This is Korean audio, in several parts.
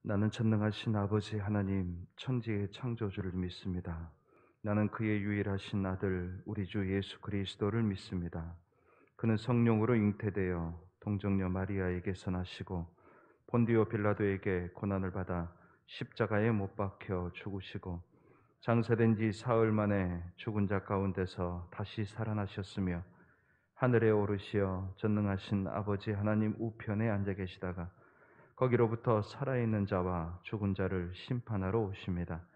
나는 전능하신 아버지 하나님, 천지의 창조주를 믿습니다. 나는 그의 유일하신 아들, 우리 주 예수 그리스도를 믿습니다. 그는 성령으로 잉태되어 동정녀 마리아에게서 나시고 본디오 빌라도에게 고난을 받아 십자가에 못 박혀 죽으시고 장사된 지 사흘 만에 죽은 자 가운데서 다시 살아나셨으며 하늘에 오르시어 전능하신 아버지 하나님 우편에 앉아 계시다가 거기로부터 살아있는 자와 죽은 자를 심판하러 오십니다.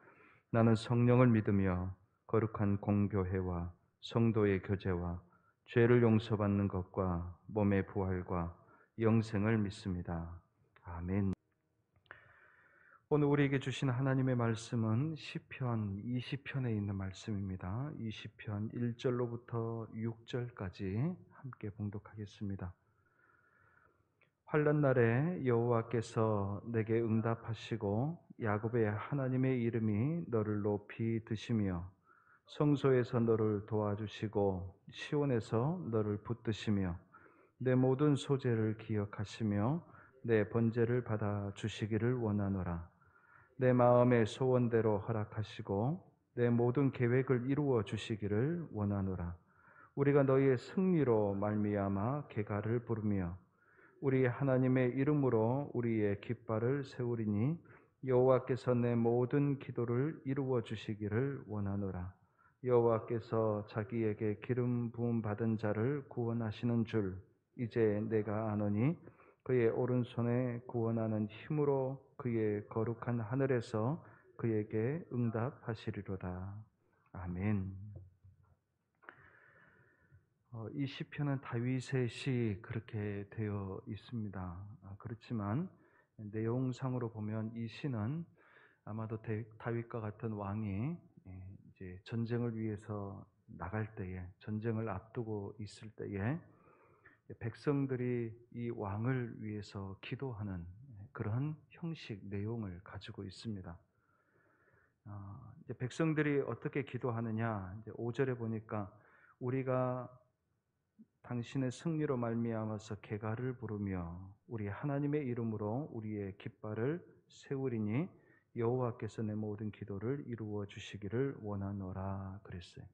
나는 성령을 믿으며 거룩한 공교회와 성도의 교제와 죄를 용서받는 것과 몸의 부활과 영생을 믿습니다. 아멘. 오늘 우리에게 주신 하나님의 말씀은 시편 20편에 있는 말씀입니다. 20편 1절로부터 6절까지 함께 봉독하겠습니다. 환난 날에 여호와께서 내게 응답하시고 야곱의 하나님의 이름이 너를 높이 드시며 성소에서 너를 도와주시고 시온에서 너를 붙드시며 내 모든 소재를 기억하시며 내 번제를 받아 주시기를 원하노라. 내 마음의 소원대로 허락하시고 내 모든 계획을 이루어 주시기를 원하노라. 우리가 너희의 승리로 말미암아 계가를 부르며 우리 하나님의 이름으로 우리의 깃발을 세우리니 여호와께서 내 모든 기도를 이루어 주시기를 원하노라. 여호와께서 자기에게 기름 부음 받은 자를 구원하시는 줄 이제 내가 아노니 그의 오른손에 구원하는 힘으로 그의 거룩한 하늘에서 그에게 응답하시리로다. 아멘. 이 시편은 다윗의 시 그렇게 되어 있습니다. 그렇지만 내용상으로 보면 이 시는 아마도 다윗과 같은 왕이 이제 전쟁을 위해서 나갈 때에, 전쟁을 앞두고 있을 때에 백성들이 이 왕을 위해서 기도하는 그런 형식 내용을 가지고 있습니다. 이제 백성들이 어떻게 기도하느냐? 이제 5절에 보니까 우리가 당신의 승리로 말미암아서 계가를 부르며 우리 하나님의 이름으로 우리의 깃발을 세우리니 여호와께서 내 모든 기도를 이루어 주시기를 원하노라 그랬어요.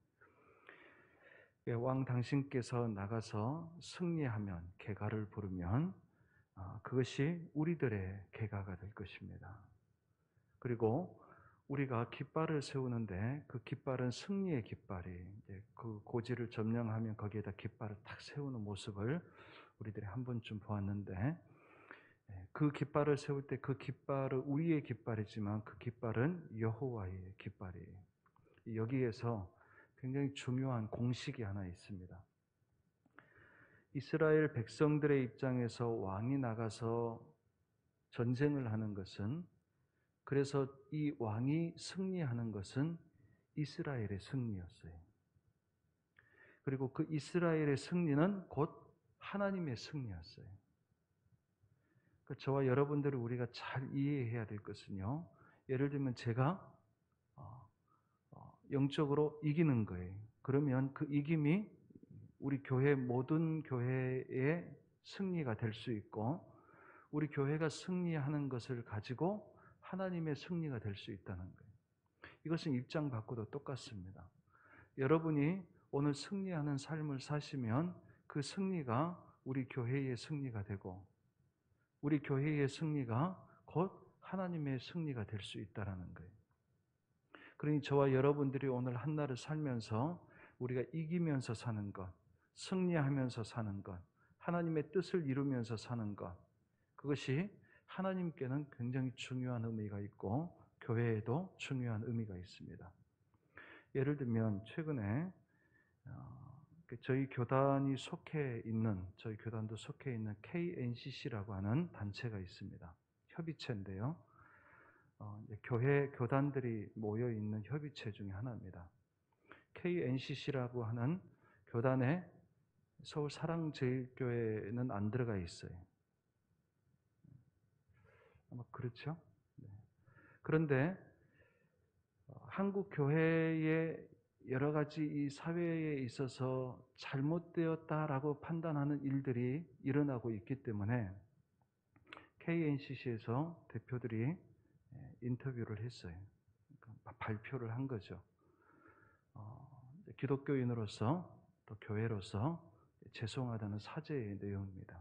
왕 당신께서 나가서 승리하면 계가를 부르면 그것이 우리들의 계가가 될 것입니다. 그리고 우리가 깃발을 세우는데 그 깃발은 승리의 깃발이 그 고지를 점령하면 거기에다 깃발을 탁 세우는 모습을 우리들이 한 번쯤 보았는데 그 깃발을 세울 때 그 깃발은 우리의 깃발이지만 그 깃발은 여호와의 깃발이에요. 여기에서 굉장히 중요한 공식이 하나 있습니다. 이스라엘 백성들의 입장에서 왕이 나가서 전쟁을 하는 것은 그래서 이 왕이 승리하는 것은 이스라엘의 승리였어요. 그리고 그 이스라엘의 승리는 곧 하나님의 승리였어요. 저와 여러분들을 우리가 잘 이해해야 될 것은요. 예를 들면 제가 영적으로 이기는 거예요. 그러면 그 이김이 우리 교회 모든 교회의 승리가 될 수 있고 우리 교회가 승리하는 것을 가지고 하나님의 승리가 될 수 있다는 거예요. 이것은 입장 바꾸도 똑같습니다. 여러분이 오늘 승리하는 삶을 사시면 그 승리가 우리 교회의 승리가 되고 우리 교회의 승리가 곧 하나님의 승리가 될 수 있다는 거예요. 그러니 저와 여러분들이 오늘 한날을 살면서 우리가 이기면서 사는 것, 승리하면서 사는 것, 하나님의 뜻을 이루면서 사는 것, 그것이 하나님께는 굉장히 중요한 의미가 있고 교회에도 중요한 의미가 있습니다. 예를 들면 최근에 저희 교단이 속해 있는, 저희 교단도 속해 있는 KNCC라고 하는 단체가 있습니다. 협의체인데요. 교회 교단들이 모여 있는 협의체 중에 하나입니다. KNCC라고 하는 교단에 서울 사랑제일교회는 안 들어가 있어요. 아마 그렇죠? 네. 그런데 한국 교회의 여러 가지 이 사회에 있어서 잘못되었다라고 판단하는 일들이 일어나고 있기 때문에 KNCC에서 대표들이 인터뷰를 했어요. 그러니까 발표를 한 거죠. 기독교인으로서 또 교회로서 죄송하다는 사죄의 내용입니다.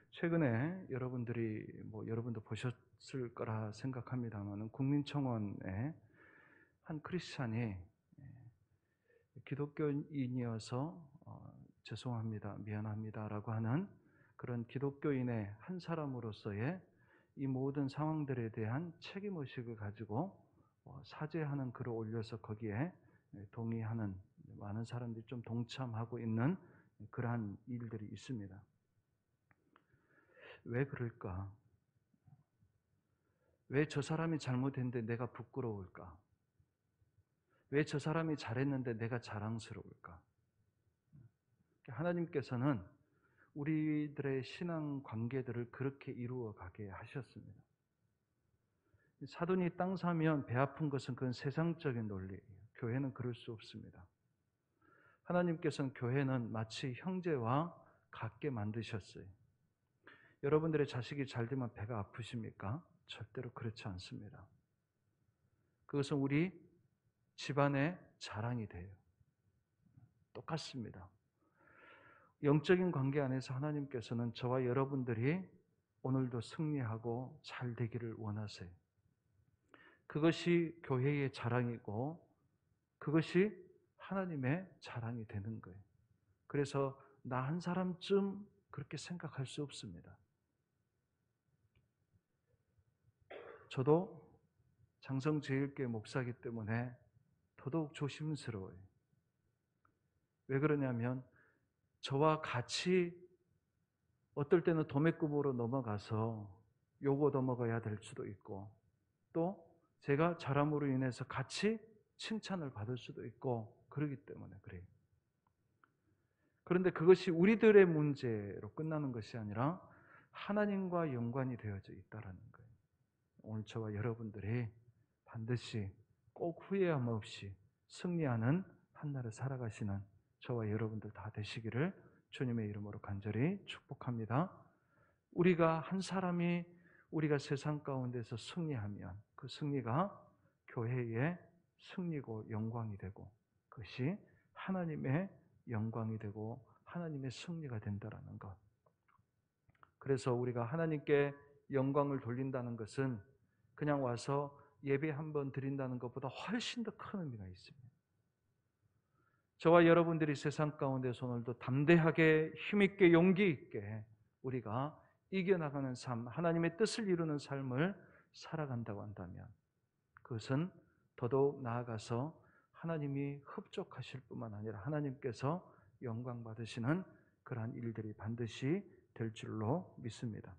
최근에 여러분도 보셨을 거라 생각합니다만 국민청원에 한 크리스찬이 기독교인이어서 죄송합니다, 미안합니다라고 하는 그런 기독교인의 한 사람으로서의 이 모든 상황들에 대한 책임의식을 가지고 사죄하는 글을 올려서 거기에 동의하는 많은 사람들이 좀 동참하고 있는 그러한 일들이 있습니다. 왜 그럴까? 왜 저 사람이 잘못했는데 내가 부끄러울까? 왜 저 사람이 잘했는데 내가 자랑스러울까? 하나님께서는 우리들의 신앙 관계들을 그렇게 이루어 가게 하셨습니다. 사돈이 땅 사면 배 아픈 것은 그건 세상적인 논리예요. 교회는 그럴 수 없습니다. 하나님께서는 교회는 마치 형제와 같게 만드셨어요. 여러분들의 자식이 잘 되면 배가 아프십니까? 절대로 그렇지 않습니다. 그것은 우리 집안의 자랑이 돼요. 똑같습니다. 영적인 관계 안에서 하나님께서는 저와 여러분들이 오늘도 승리하고 잘 되기를 원하세요. 그것이 교회의 자랑이고 그것이 하나님의 자랑이 되는 거예요. 그래서 나 한 사람쯤 그렇게 생각할 수 없습니다. 저도 장성제일교회 목사이기 때문에 더더욱 조심스러워요. 왜 그러냐면 저와 같이 어떨 때는 도매급으로 넘어가서 요거 넘어가야 될 수도 있고 또 제가 잘함으로 인해서 같이 칭찬을 받을 수도 있고 그러기 때문에 그래요. 그런데 그것이 우리들의 문제로 끝나는 것이 아니라 하나님과 연관이 되어져 있다는 거예요. 오늘 저와 여러분들이 반드시 꼭 후회함 없이 승리하는 한 날을 살아가시는 저와 여러분들 다 되시기를 주님의 이름으로 간절히 축복합니다. 우리가 한 사람이 우리가 세상 가운데서 승리하면 그 승리가 교회의 승리고 영광이 되고 그것이 하나님의 영광이 되고 하나님의 승리가 된다는 것. 그래서 우리가 하나님께 영광을 돌린다는 것은 그냥 와서 예배 한번 드린다는 것보다 훨씬 더 큰 의미가 있습니다. 저와 여러분들이 세상 가운데서 오늘도 담대하게 힘있게 용기 있게 우리가 이겨나가는 삶, 하나님의 뜻을 이루는 삶을 살아간다고 한다면 그것은 더더욱 나아가서 하나님이 흡족하실 뿐만 아니라 하나님께서 영광 받으시는 그러한 일들이 반드시 될 줄로 믿습니다.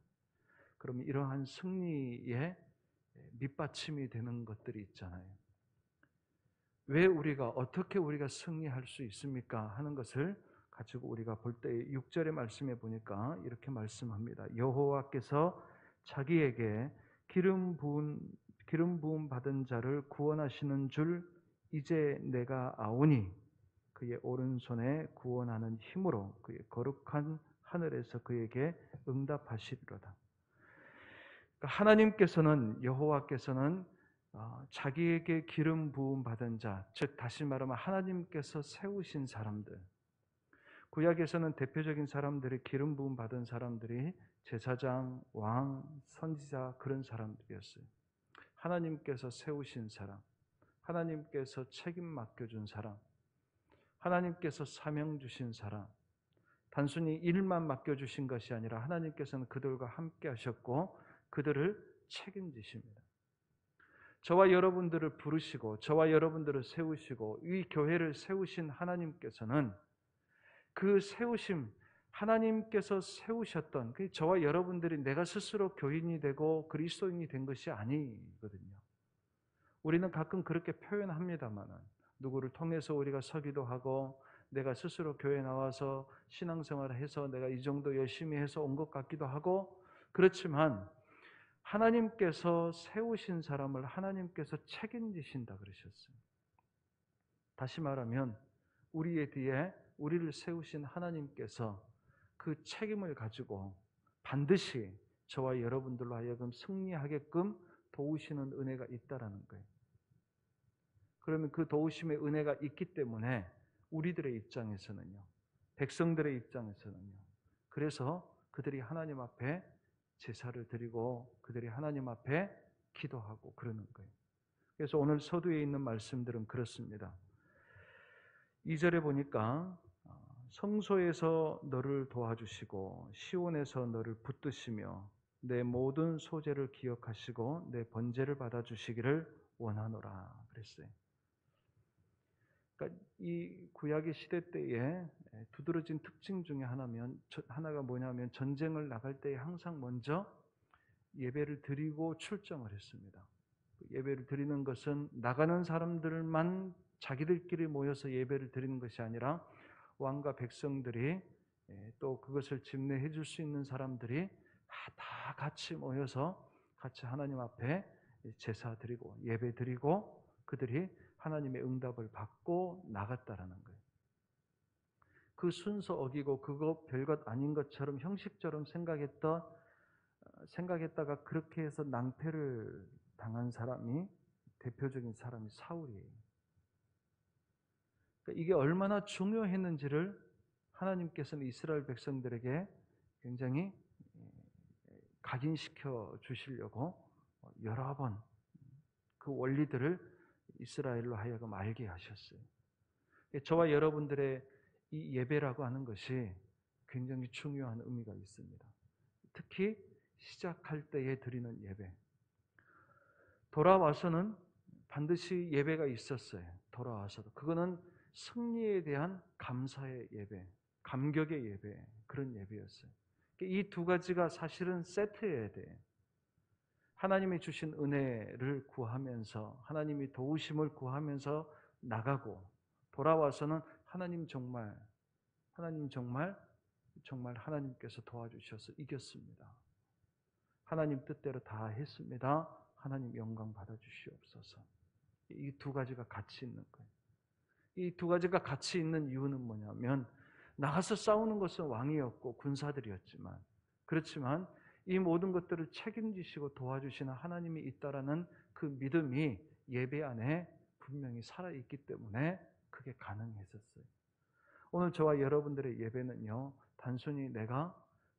그럼 이러한 승리의 밑받침이 되는 것들이 있잖아요. 왜 어떻게 우리가 승리할 수 있습니까? 하는 것을 가지고 우리가 볼 때 6절의 말씀에 보니까 이렇게 말씀합니다. 여호와께서 자기에게 기름 부음 받은 자를 구원하시는 줄 이제 내가 아오니 그의 오른손에 구원하는 힘으로 그의 거룩한 하늘에서 그에게 응답하시리로다. 하나님께서는 여호와께서는 자기에게 기름 부음 받은 자, 즉 다시 말하면 하나님께서 세우신 사람들, 구약에서는 대표적인 사람들이 기름 부음 받은 사람들이 제사장, 왕, 선지자 그런 사람들이었어요. 하나님께서 세우신 사람, 하나님께서 책임 맡겨준 사람, 하나님께서 사명 주신 사람, 단순히 일만 맡겨주신 것이 아니라 하나님께서는 그들과 함께 하셨고 그들을 책임지십니다. 저와 여러분들을 부르시고 저와 여러분들을 세우시고 이 교회를 세우신 하나님께서는 그 세우심, 하나님께서 세우셨던 저와 여러분들이 내가 스스로 교인이 되고 그리스도인이 된 것이 아니거든요. 우리는 가끔 그렇게 표현합니다만 누구를 통해서 우리가 서기도 하고 내가 스스로 교회에 나와서 신앙생활을 해서 내가 이 정도 열심히 해서 온 것 같기도 하고 그렇지만 하나님께서 세우신 사람을 하나님께서 책임지신다 그러셨어요. 다시 말하면 우리의 뒤에 우리를 세우신 하나님께서 그 책임을 가지고 반드시 저와 여러분들로 하여금 승리하게끔 도우시는 은혜가 있다라는 거예요. 그러면 그 도우심의 은혜가 있기 때문에 우리들의 입장에서는요, 백성들의 입장에서는요, 그래서 그들이 하나님 앞에 제사를 드리고 그들이 하나님 앞에 기도하고 그러는 거예요. 그래서 오늘 서두에 있는 말씀들은 그렇습니다. 2절에 보니까 성소에서 너를 도와주시고 시온에서 너를 붙드시며 내 모든 소재를 기억하시고 내 번제를 받아주시기를 원하노라 그랬어요. 그러니까 이 구약의 시대 때에 두드러진 특징 중에 하나가 뭐냐면 전쟁을 나갈 때에 항상 먼저 예배를 드리고 출정을 했습니다. 예배를 드리는 것은 나가는 사람들만 자기들끼리 모여서 예배를 드리는 것이 아니라 왕과 백성들이 또 그것을 집례해 줄 수 있는 사람들이 다 같이 모여서 같이 하나님 앞에 제사 드리고 예배 드리고 그들이 하나님의 응답을 받고 나갔다라는 거예요. 그 순서 어기고 그거 별것 아닌 것처럼 형식처럼 생각했다가 그렇게 해서 낭패를 당한 사람이 대표적인 사람이 사울이에요. 그러니까 이게 얼마나 중요했는지를 하나님께서는 이스라엘 백성들에게 굉장히 각인시켜 주시려고 여러 번 그 원리들을 이스라엘로 하여금 알게 하셨어요. 저와 여러분들의 이 예배라고 하는 것이 굉장히 중요한 의미가 있습니다. 특히 시작할 때에 드리는 예배. 돌아와서는 반드시 예배가 있었어요. 돌아와서도. 그거는 승리에 대한 감사의 예배, 감격의 예배, 그런 예배였어요. 이 두 가지가 사실은 세트여야 돼요. 하나님이 주신 은혜를 구하면서 하나님이 도우심을 구하면서 나가고 돌아와서는 하나님 정말 하나님께서 도와주셔서 이겼습니다. 하나님 뜻대로 다 했습니다. 하나님 영광 받아주시옵소서. 이 두 가지가 같이 있는 거예요. 이 두 가지가 같이 있는 이유는 뭐냐면 나가서 싸우는 것은 왕이었고 군사들이었지만 그렇지만 이 모든 것들을 책임지시고 도와주시는 하나님이 있다라는 그 믿음이 예배 안에 분명히 살아있기 때문에 그게 가능했었어요. 오늘 저와 여러분들의 예배는요, 단순히 내가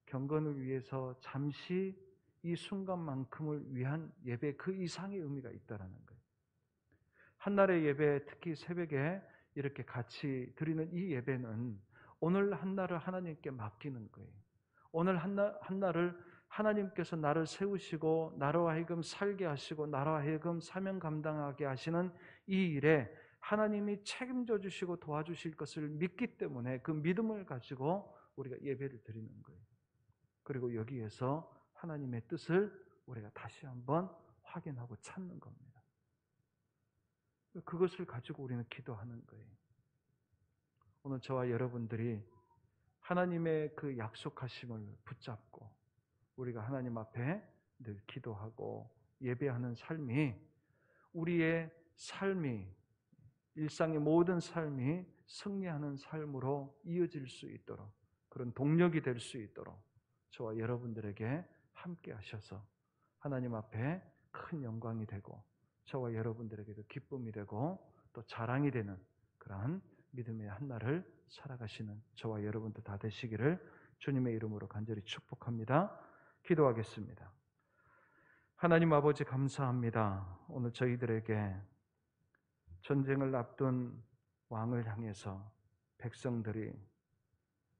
경건을 위해서 잠시 이 순간만큼을 위한 예배 그 이상의 의미가 있다라는 거예요. 한날의 예배, 특히 새벽에 이렇게 같이 드리는 이 예배는 오늘 한날을 하나님께 맡기는 거예요. 오늘 한날을 하나님께서 나를 세우시고 나로 하여금 살게 하시고 나로 하여금 사명 감당하게 하시는 이 일에 하나님이 책임져 주시고 도와주실 것을 믿기 때문에 그 믿음을 가지고 우리가 예배를 드리는 거예요. 그리고 여기에서 하나님의 뜻을 우리가 다시 한번 확인하고 찾는 겁니다. 그것을 가지고 우리는 기도하는 거예요. 오늘 저와 여러분들이 하나님의 그 약속하심을 붙잡고 우리가 하나님 앞에 늘 기도하고 예배하는 삶이 우리의 삶이 일상의 모든 삶이 승리하는 삶으로 이어질 수 있도록 그런 동력이 될 수 있도록 저와 여러분들에게 함께 하셔서 하나님 앞에 큰 영광이 되고 저와 여러분들에게도 기쁨이 되고 또 자랑이 되는 그러한 믿음의 한날을 살아가시는 저와 여러분들 다 되시기를 주님의 이름으로 간절히 축복합니다. 기도하겠습니다. 하나님 아버지 감사합니다. 오늘 저희들에게 전쟁을 앞둔 왕을 향해서 백성들이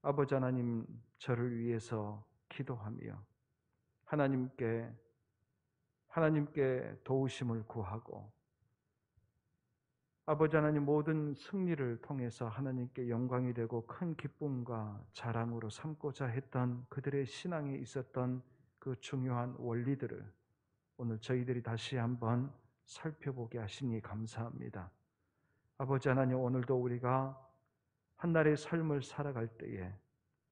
아버지 하나님 저를 위해서 기도하며 하나님께 도우심을 구하고 아버지 하나님 모든 승리를 통해서 하나님께 영광이 되고 큰 기쁨과 자랑으로 삼고자 했던 그들의 신앙에 있었던 그 중요한 원리들을 오늘 저희들이 다시 한번 살펴보게 하시니 감사합니다. 아버지 하나님 오늘도 우리가 한날의 삶을 살아갈 때에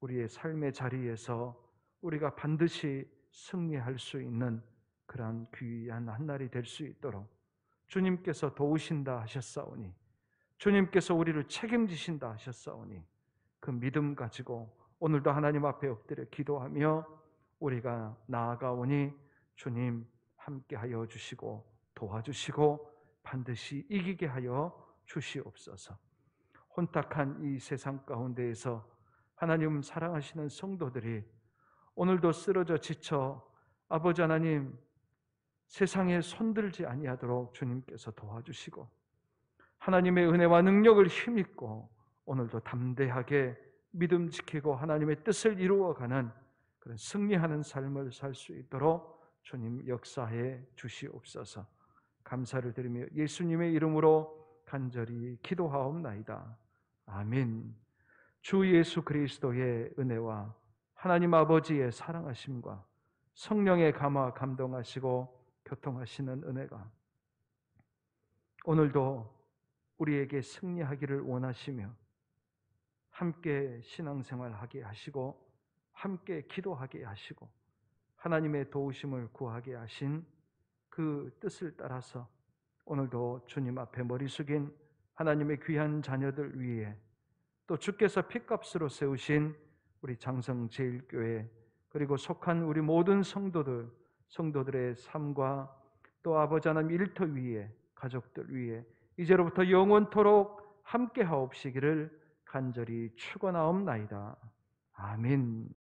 우리의 삶의 자리에서 우리가 반드시 승리할 수 있는 그러한 귀한 한날이 될 수 있도록 주님께서 도우신다 하셨사오니 주님께서 우리를 책임지신다 하셨사오니 그 믿음 가지고 오늘도 하나님 앞에 엎드려 기도하며 우리가 나아가오니 주님 함께하여 주시고 도와주시고 반드시 이기게 하여 주시옵소서. 혼탁한 이 세상 가운데에서 하나님 사랑하시는 성도들이 오늘도 쓰러져 지쳐 아버지 하나님 세상에 손들지 아니하도록 주님께서 도와주시고 하나님의 은혜와 능력을 힘입고 오늘도 담대하게 믿음 지키고 하나님의 뜻을 이루어가는 그런 승리하는 삶을 살 수 있도록 주님 역사해 주시옵소서. 감사를 드리며 예수님의 이름으로 간절히 기도하옵나이다. 아멘. 주 예수 그리스도의 은혜와 하나님 아버지의 사랑하심과 성령의 감화 감동하시고 교통하시는 은혜가 오늘도 우리에게 승리하기를 원하시며 함께 신앙생활하게 하시고 함께 기도하게 하시고 하나님의 도우심을 구하게 하신 그 뜻을 따라서 오늘도 주님 앞에 머리 숙인 하나님의 귀한 자녀들 위에 또 주께서 핏값으로 세우신 우리 장성제일교회 그리고 속한 우리 모든 성도들의 삶과 또 아버지 하나님 일터 위에 가족들 위에 이제로부터 영원토록 함께 하옵시기를 간절히 축원하옵나이다. 아멘.